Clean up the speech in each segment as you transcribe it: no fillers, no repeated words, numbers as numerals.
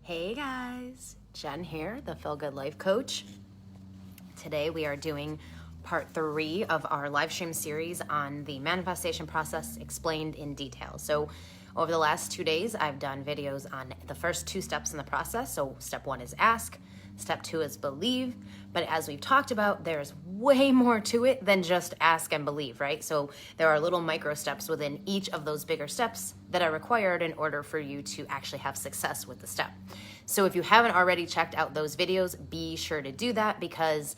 Hey guys, Jen here, the Feel Good Life Coach. Today we are doing part 3 of our live stream series on the manifestation process explained in detail. So over the last 2 days, I've done videos on the first 2 steps in the process. So step 1 is ask, step 2 is believe. But as we've talked about, there's way more to it than just ask and believe, right? So there are little micro steps within each of those bigger steps that are required in order for you to actually have success with the step. So if you haven't already checked out those videos, be sure to do that because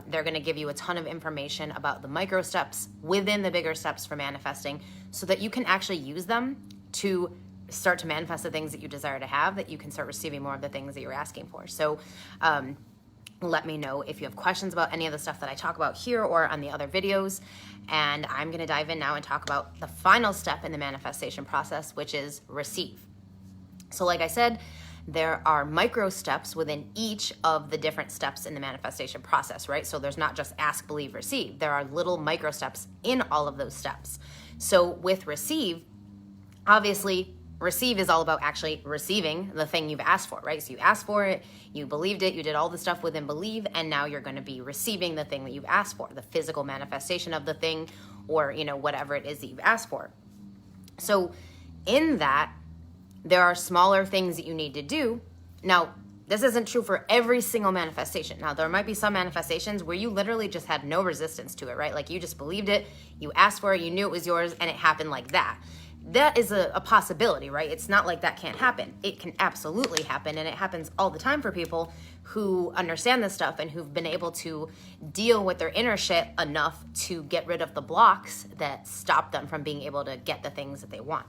they're going to give you a ton of information about the micro steps within the bigger steps for manifesting so that you can actually use them to start to manifest the things that you desire to have, that you can start receiving more of the things that you're asking for. So let me know if you have questions about any of the stuff that I talk about here or on the other videos. And I'm going to dive in now and talk about the final step in the manifestation process, which is receive. So like I said, there are micro steps within each of the different steps in the manifestation process, right? So there's not just ask, believe, receive. There are little micro steps in all of those steps. So with receive, obviously, receive is all about actually receiving the thing you've asked for, right? So you asked for it, you believed it, you did all the stuff within believe, and now you're going to be receiving the thing that you've asked for, the physical manifestation of the thing, or whatever it is that you've asked for. So in that, there are smaller things that you need to do. Now, this isn't true for every single manifestation. Now, there might be some manifestations where you literally just had no resistance to it, right? Like you just believed it, you asked for it, you knew it was yours, and it happened like that. That is a possibility, right? It's not like that can't happen. It can absolutely happen, and it happens all the time for people who understand this stuff and who've been able to deal with their inner shit enough to get rid of the blocks that stop them from being able to get the things that they want.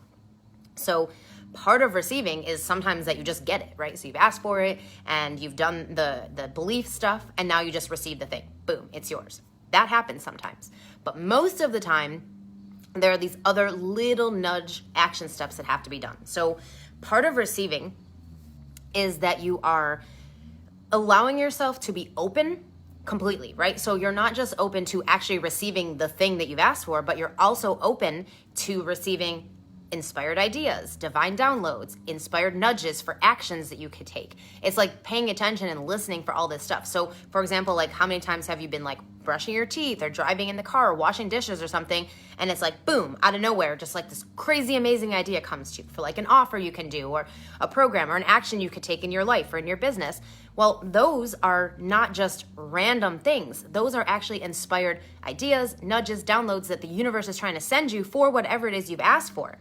So part of receiving is sometimes that you just get it, right? So you've asked for it and you've done the belief stuff and now you just receive the thing. Boom, it's yours. That happens sometimes. But most of the time, there are these other little nudge action steps that have to be done. So part of receiving is that you are allowing yourself to be open completely, right? So you're not just open to actually receiving the thing that you've asked for, but you're also open to receiving inspired ideas, divine downloads, inspired nudges for actions that you could take. It's like paying attention and listening for all this stuff. So for example, like how many times have you been like brushing your teeth or driving in the car or washing dishes or something, and it's like boom, out of nowhere, just like this crazy amazing idea comes to you for like an offer you can do or a program or an action you could take in your life or in your business. Well, those are not just random things. Those are actually inspired ideas, nudges, downloads that the universe is trying to send you for whatever it is you've asked for.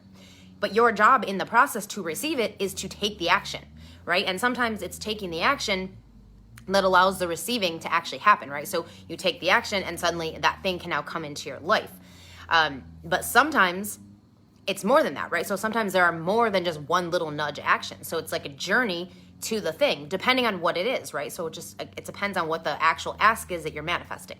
But your job in the process to receive it is to take the action, right? And sometimes it's taking the action that allows the receiving to actually happen, right? So you take the action and suddenly that thing can now come into your life. But sometimes it's more than that, right? So sometimes there are more than just one little nudge action. So it's like a journey to the thing, depending on what it is, right? So it depends on what the actual ask is that you're manifesting.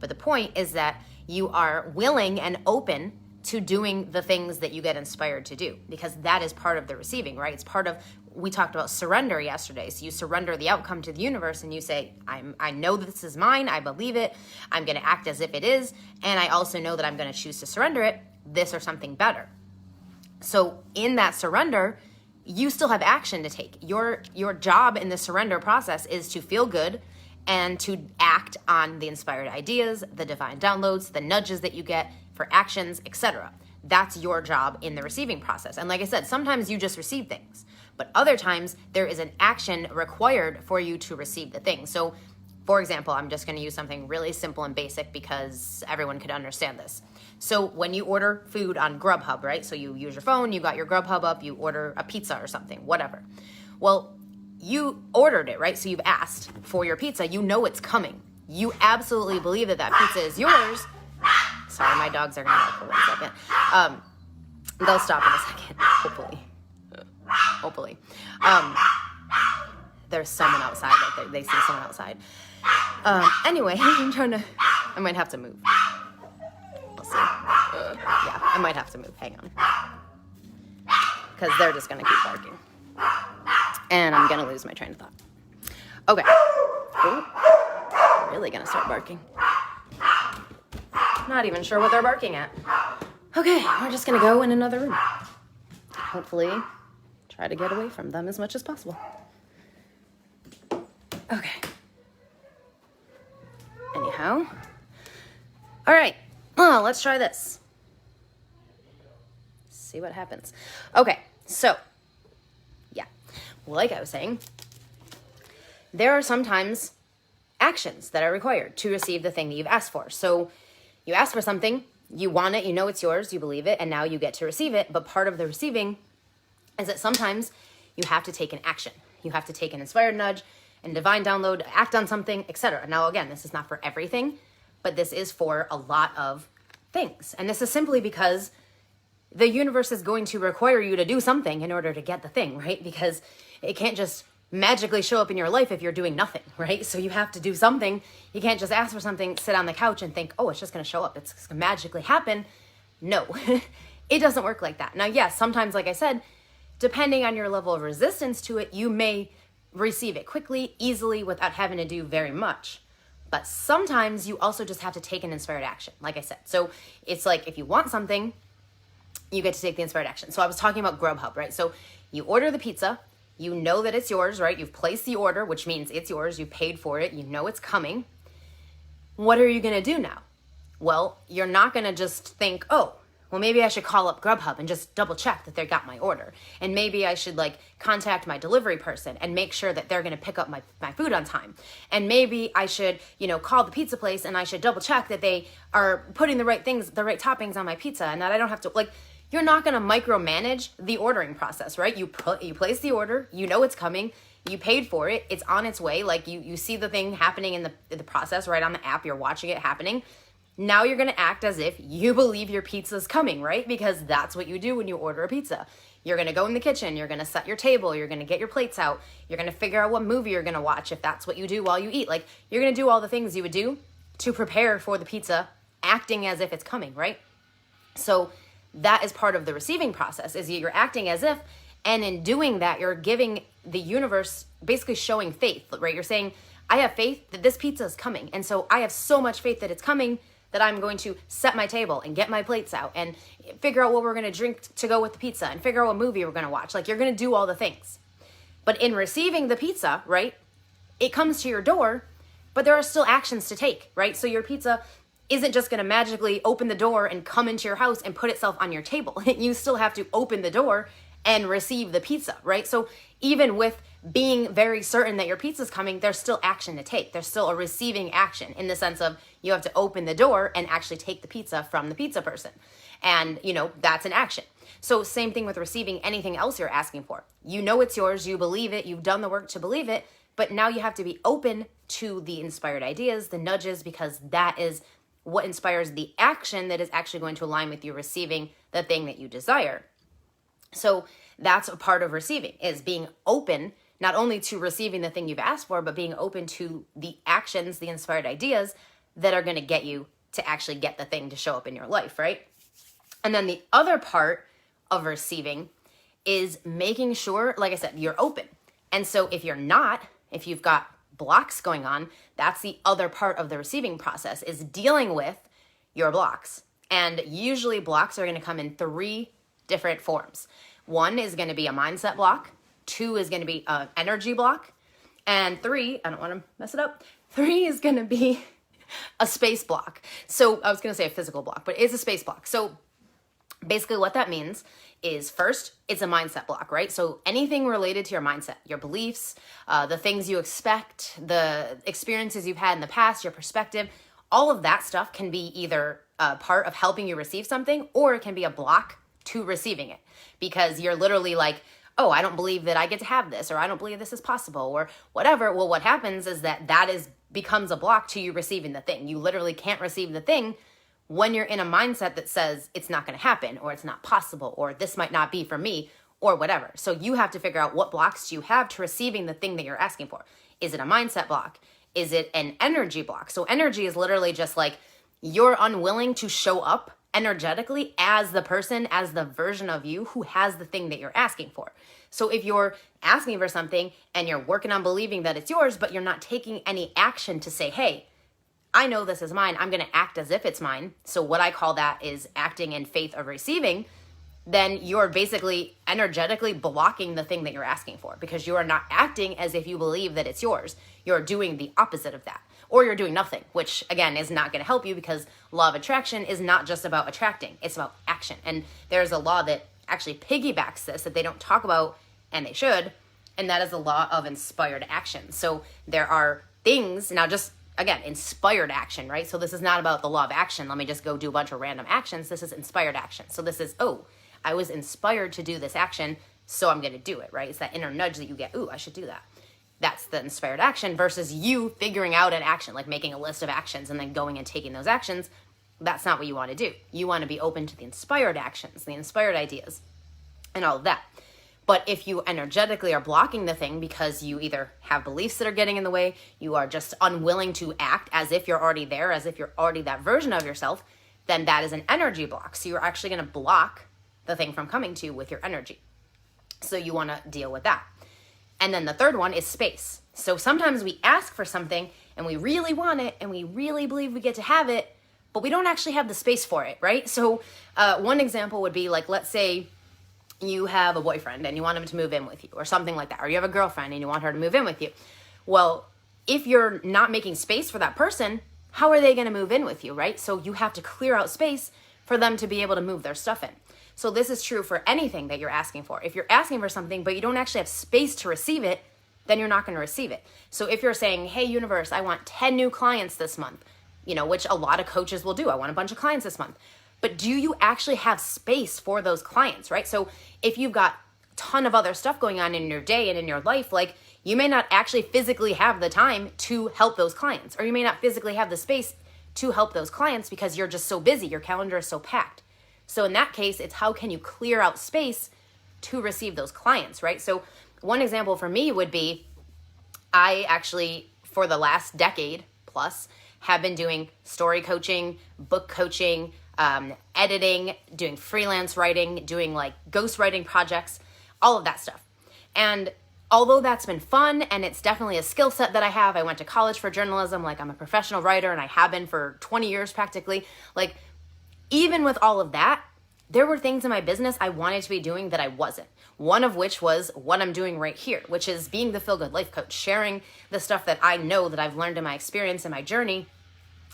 But the point is that you are willing and open to doing the things that you get inspired to do, because that is part of the receiving, right? It's part of, we talked about surrender yesterday. So you surrender the outcome to the universe and you say, I know this is mine. I believe it. I'm going to act as if it is. And I also know that I'm going to choose to surrender it, this or something better. So in that surrender, you still have action to take. Your job in the surrender process is to feel good and to act on the inspired ideas, the divine downloads, the nudges that you get for actions, etc. That's your job in the receiving process. And like I said, sometimes you just receive things, but other times there is an action required for you to receive the thing. So for example, I'm just going to use something really simple and basic because everyone could understand this. So when you order food on Grubhub, right? So you use your phone, you got your Grubhub up, you order a pizza or something, whatever. Well, you ordered it, right? So you've asked for your pizza. You know it's coming. You absolutely believe that that pizza is yours. Sorry, my dogs are going to for 1 second. They'll stop in a second, hopefully. There's someone outside. Like they see someone outside. Anyway, I might have to move. We'll see. Yeah, I might have to move. Hang on. Because they're just going to keep barking. And I'm going to lose my train of thought. Okay. Ooh. Really going to start barking. Not even sure what they're barking at. Okay, we're just going to go in another room. Hopefully, try to get away from them as much as possible. Okay. Anyhow. All right. Well, let's try this. See what happens. Okay. So, yeah. Like I was saying, there are sometimes actions that are required to receive the thing that you've asked for. So, you ask for something, you want it, you know it's yours, you believe it, and now you get to receive it. But part of the receiving is that sometimes you have to take an action. You have to take an inspired nudge and divine download, act on something, etc. Now, again, this is not for everything, but this is for a lot of things. And this is simply because the universe is going to require you to do something in order to get the thing, right? Because it can't just magically show up in your life if you're doing nothing, right? So you have to do something. You can't just ask for something, sit on the couch and think, oh, it's just going to show up. It's going to magically happen. No, it doesn't work like that. Now, yes, sometimes, like I said, depending on your level of resistance to it, you may receive it quickly, easily, without having to do very much. But sometimes you also just have to take an inspired action, like I said. So it's like if you want something, you get to take the inspired action. So I was talking about Grubhub, right? So you order the pizza, you know that it's yours, right? You've placed the order, which means it's yours. You paid for it. You know it's coming. What are you going to do now? Well, you're not going to just think, oh, well, maybe I should call up Grubhub and just double check that they got my order. And maybe I should contact my delivery person and make sure that they're going to pick up my food on time. And maybe I should, call the pizza place and I should double check that they are putting the right things, the right toppings on my pizza and that I don't have to, you're not going to micromanage the ordering process, right? You place the order, you know it's coming, you paid for it, it's on its way. You see the thing happening in the process right on the app, you're watching it happening. Now you're going to act as if you believe your pizza's coming, right? Because that's what you do when you order a pizza. You're going to go in the kitchen, you're going to set your table, you're going to get your plates out, you're going to figure out what movie you're going to watch if that's what you do while you eat. You're going to do all the things you would do to prepare for the pizza, acting as if it's coming, right? So that is part of the receiving process, is you're acting as if, and in doing that, you're giving the universe, basically showing faith, right? You're saying, I have faith that this pizza is coming. And so I have so much faith that it's coming that I'm going to set my table and get my plates out and figure out what we're going to drink to go with the pizza and figure out what movie we're going to watch. You're going to do all the things. But in receiving the pizza, right, it comes to your door, but there are still actions to take, right? So your pizza isn't just going to magically open the door and come into your house and put itself on your table. You still have to open the door and receive the pizza, right? So even with being very certain that your pizza's coming, there's still action to take. There's still a receiving action in the sense of you have to open the door and actually take the pizza from the pizza person. And, that's an action. So same thing with receiving anything else you're asking for. You know it's yours, you believe it, you've done the work to believe it, but now you have to be open to the inspired ideas, the nudges, because that is what inspires the action that is actually going to align with you receiving the thing that you desire. So that's a part of receiving, is being open not only to receiving the thing you've asked for, but being open to the actions, the inspired ideas that are going to get you to actually get the thing to show up in your life, right? And then the other part of receiving is making sure, like I said, you're open. And so if you've got blocks going on, that's the other part of the receiving process, is dealing with your blocks. And usually blocks are going to come in 3 different forms. 1 is going to be a mindset block. 2 is going to be an energy block. And 3, I don't want to mess it up, 3 is going to be a space block. So I was going to say a physical block, but it's a space block. So basically what that means is, first, it's a mindset block, right? So anything related to your mindset, your beliefs, the things you expect, the experiences you've had in the past, your perspective, all of that stuff can be either a part of helping you receive something, or it can be a block to receiving it, because you're literally like, oh, I don't believe that I get to have this, or I don't believe this is possible, or whatever. Well, what happens is that becomes a block to you receiving the thing. You literally can't receive the thing when you're in a mindset that says it's not going to happen, or it's not possible, or this might not be for me, or whatever. So you have to figure out what blocks you have to receiving the thing that you're asking for. Is it a mindset block? Is it an energy block? So energy is literally just you're unwilling to show up energetically as the person, as the version of you who has the thing that you're asking for. So if you're asking for something and you're working on believing that it's yours, but you're not taking any action to say, hey, I know this is mine, I'm going to act as if it's mine. So what I call that is acting in faith of receiving. then you're basically energetically blocking the thing that you're asking for, because you are not acting as if you believe that it's yours. You're doing the opposite of that. Or you're doing nothing, which again is not going to help you, because law of attraction is not just about attracting, it's about action. And there's a law that actually piggybacks this that they don't talk about, and they should, and that is the law of inspired action. So there are things, now just again, inspired action, right? So this is not about the law of action. Let me just go do a bunch of random actions. This is inspired action. So this is, oh, I was inspired to do this action, so I'm going to do it, right? It's that inner nudge that you get, ooh, I should do that. That's the inspired action, versus you figuring out an action, like making a list of actions and then going and taking those actions. That's not what you want to do. You want to be open to the inspired actions, the inspired ideas, and all of that. But if you energetically are blocking the thing because you either have beliefs that are getting in the way, you are just unwilling to act as if you're already there, as if you're already that version of yourself, then that is an energy block. So you're actually going to block the thing from coming to you with your energy. So you want to deal with that. And then the third one is space. So sometimes we ask for something and we really want it and we really believe we get to have it, but we don't actually have the space for it, right? So one example would be like, let's say you have a boyfriend and you want him to move in with you or something like that. Or you have a girlfriend and you want her to move in with you. Well, if you're not making space for that person, how are they going to move in with you, right? So you have to clear out space for them to be able to move their stuff in. So this is true for anything that you're asking for. If you're asking for something, but you don't actually have space to receive it, then you're not going to receive it. So if you're saying, hey, universe, I want 10 new clients this month, which a lot of coaches will do. I want a bunch of clients this month. But do you actually have space for those clients, right? So if you've got a ton of other stuff going on in your day and in your life, like you may not actually physically have the time to help those clients, or you may not physically have the space to help those clients because you're just so busy. Your calendar is so packed. So in that case, it's how can you clear out space to receive those clients, right? So one example for me would be, I actually, for the last decade plus, have been doing story coaching, book coaching, editing, doing freelance writing, doing like ghostwriting projects, all of that stuff. And although that's been fun and it's definitely a skill set that I have, I went to college for journalism, like I'm a professional writer and I have been for 20 years practically, like even with all of that, there were things in my business I wanted to be doing that I wasn't. One of which was what I'm doing right here, which is being the Feel Good Life Coach, sharing the stuff that I know that I've learned in my experience and my journey,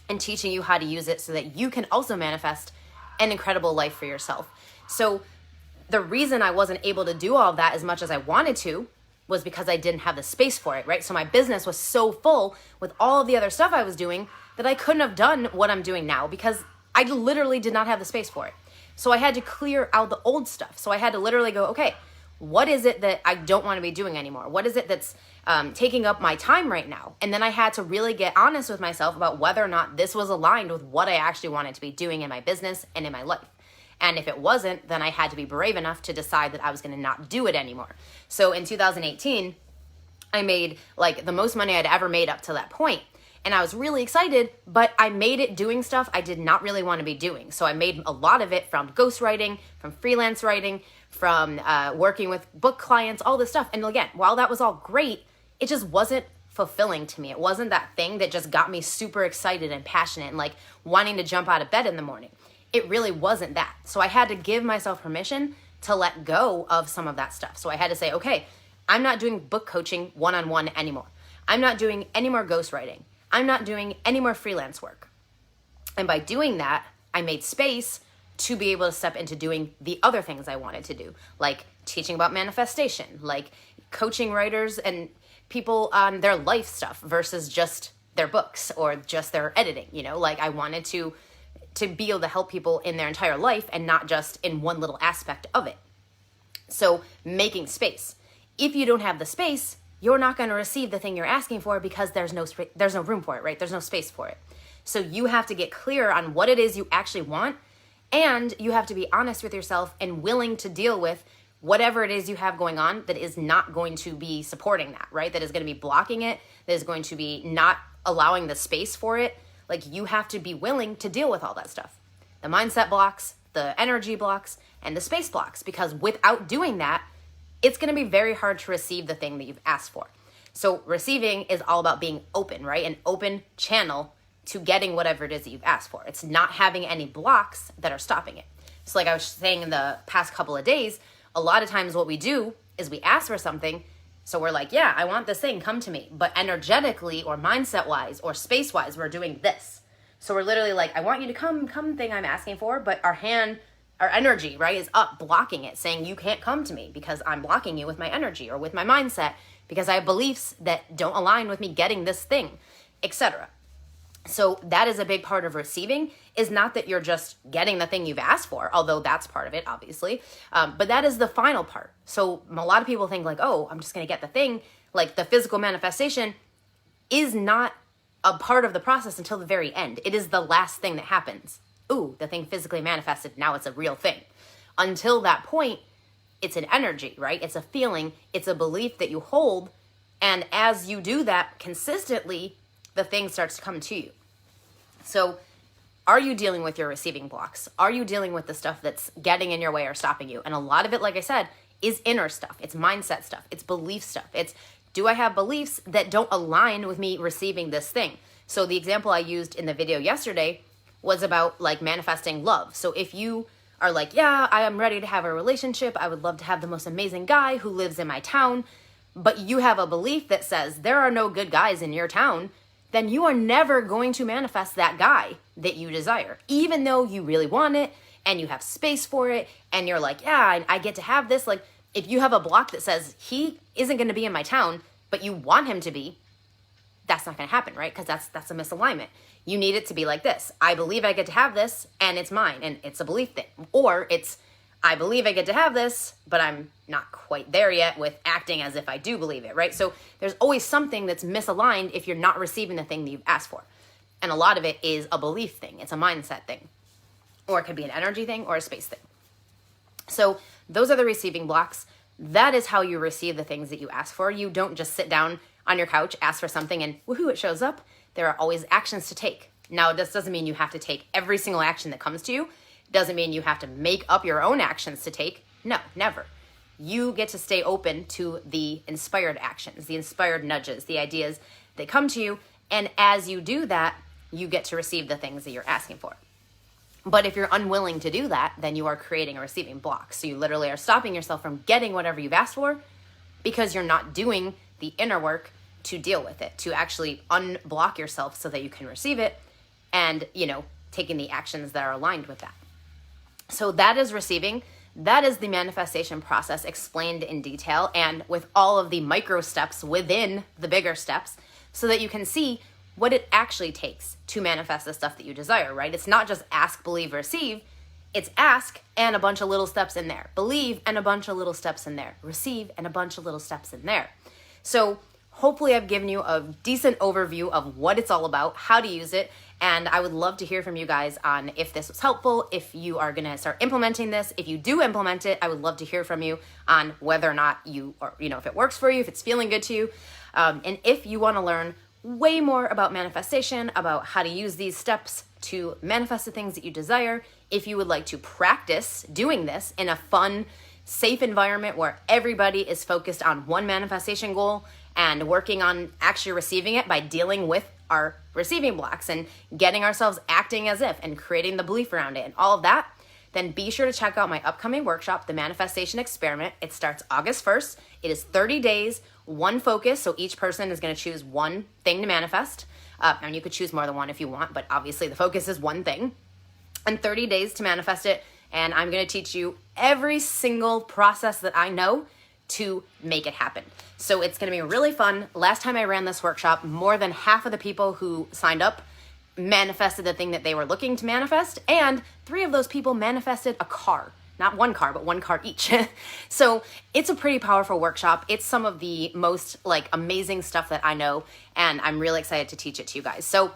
and teaching you how to use it so that you can also manifest an incredible life for yourself. So the reason I wasn't able to do all of that as much as I wanted to was because I didn't have the space for it, right? So my business was so full with all of the other stuff I was doing that I couldn't have done what I'm doing now because I literally did not have the space for it. So I had to clear out the old stuff. So I had to literally go, okay, what is it that I don't want to be doing anymore? What is it that's taking up my time right now? And then I had to really get honest with myself about whether or not this was aligned with what I actually wanted to be doing in my business and in my life. And if it wasn't, then I had to be brave enough to decide that I was going to not do it anymore. So in 2018, I made like the most money I'd ever made up to that point. And I was really excited, but I made it doing stuff I did not really want to be doing. So I made a lot of it from ghostwriting, from freelance writing, from working with book clients, all this stuff. And again, while that was all great, it just wasn't fulfilling to me. It wasn't that thing that just got me super excited and passionate and like wanting to jump out of bed in the morning. It really wasn't that. So I had to give myself permission to let go of some of that stuff. So I had to say, okay, I'm not doing book coaching one-on-one anymore. I'm not doing any more ghostwriting. I'm not doing any more freelance work. And by doing that, I made space to be able to step into doing the other things I wanted to do, like teaching about manifestation, like coaching writers and people on their life stuff versus just their books or just their editing, like I wanted to be able to help people in their entire life and not just in one little aspect of it. So making space. If you don't have the space, you're not going to receive the thing you're asking for because there's no room for it, right? There's no space for it. So you have to get clear on what it is you actually want, and you have to be honest with yourself and willing to deal with whatever it is you have going on that is not going to be supporting that, right? That is going to be blocking it, that is going to be not allowing the space for it. Like you have to be willing to deal with all that stuff. The mindset blocks, the energy blocks, and the space blocks, because without doing that, it's going to be very hard to receive the thing that you've asked for. So receiving is all about being open, right? An open channel to getting whatever it is that you've asked for. It's not having any blocks that are stopping it. So like I was saying in the past couple of days, a lot of times what we do is we ask for something. So we're like, yeah, I want this thing, come to me. But energetically or mindset-wise or space-wise, we're doing this. So we're literally like, I want you to come thing I'm asking for, but our energy, right, is up blocking it, saying you can't come to me because I'm blocking you with my energy or with my mindset because I have beliefs that don't align with me getting this thing, etc. So that is a big part of receiving, is not that you're just getting the thing you've asked for, although that's part of it, obviously. But that is the final part. So a lot of people think like, oh, I'm just going to get the thing. Like the physical manifestation is not a part of the process until the very end. It is the last thing that happens. Ooh, the thing physically manifested. Now it's a real thing. Until that point, it's an energy, right? It's a feeling. It's a belief that you hold. And as you do that consistently, the thing starts to come to you. So are you dealing with your receiving blocks? Are you dealing with the stuff that's getting in your way or stopping you? And a lot of it, like I said, is inner stuff. It's mindset stuff. It's belief stuff. It's, do I have beliefs that don't align with me receiving this thing? So the example I used in the video yesterday was about like manifesting love. So if you are like, yeah, I am ready to have a relationship. I would love to have the most amazing guy who lives in my town. But you have a belief that says there are no good guys in your town, then you are never going to manifest that guy that you desire. Even though you really want it and you have space for it and you're like, yeah, I get to have this. Like if you have a block that says he isn't going to be in my town, but you want him to be, that's not going to happen, right? Because that's a misalignment. You need it to be like this. I believe I get to have this and it's mine and it's a belief thing. Or it's, I believe I get to have this, but I'm not quite there yet with acting as if I do believe it, right? So there's always something that's misaligned if you're not receiving the thing that you've asked for. And a lot of it is a belief thing. It's a mindset thing. Or it could be an energy thing or a space thing. So those are the receiving blocks. That is how you receive the things that you ask for. You don't just sit down on your couch, ask for something, and woohoo, it shows up. There are always actions to take. Now, this doesn't mean you have to take every single action that comes to you. Doesn't mean you have to make up your own actions to take. No, never. You get to stay open to the inspired actions, the inspired nudges, the ideas that come to you. And as you do that, you get to receive the things that you're asking for. But if you're unwilling to do that, then you are creating a receiving block. So you literally are stopping yourself from getting whatever you've asked for because you're not doing the inner work to deal with it, to actually unblock yourself so that you can receive it and, taking the actions that are aligned with that. So that is receiving. That is the manifestation process explained in detail and with all of the micro steps within the bigger steps so that you can see what it actually takes to manifest the stuff that you desire, right? It's not just ask, believe, receive. It's ask and a bunch of little steps in there. Believe and a bunch of little steps in there. Receive and a bunch of little steps in there. So hopefully I've given you a decent overview of what it's all about, how to use it, and I would love to hear from you guys on if this was helpful, if you are going to start implementing this. If you do implement it, I would love to hear from you on whether or not if it works for you, if it's feeling good to you. And if you want to learn way more about manifestation, about how to use these steps to manifest the things that you desire, if you would like to practice doing this in a fun, safe environment where everybody is focused on one manifestation goal and working on actually receiving it by dealing with our receiving blocks and getting ourselves acting as if and creating the belief around it and all of that, then be sure to check out my upcoming workshop, The Manifestation Experiment. It starts August 1st. It is 30 days, one focus. So each person is going to choose one thing to manifest. And you could choose more than one if you want, but obviously the focus is one thing. And 30 days to manifest it. And I'm going to teach you every single process that I know to make it happen. So it's going to be really fun. Last time I ran this workshop, more than half of the people who signed up manifested the thing that they were looking to manifest, and 3 of those people manifested a car. Not one car, but one car each. So it's a pretty powerful workshop. It's some of the most amazing stuff that I know, and I'm really excited to teach it to you guys. So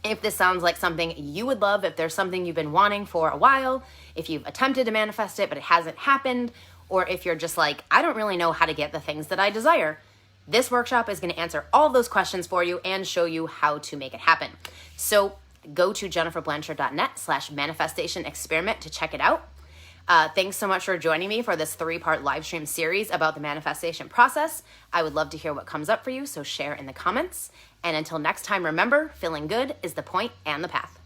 if this sounds like something you would love, if there's something you've been wanting for a while, if you've attempted to manifest it but it hasn't happened, or if you're just like, I don't really know how to get the things that I desire, this workshop is going to answer all those questions for you and show you how to make it happen. So go to jenniferblanchard.net/manifestation experiment to check it out. Thanks so much for joining me for this 3-part live stream series about the manifestation process. I would love to hear what comes up for you, so share in the comments. And until next time, remember, feeling good is the point and the path.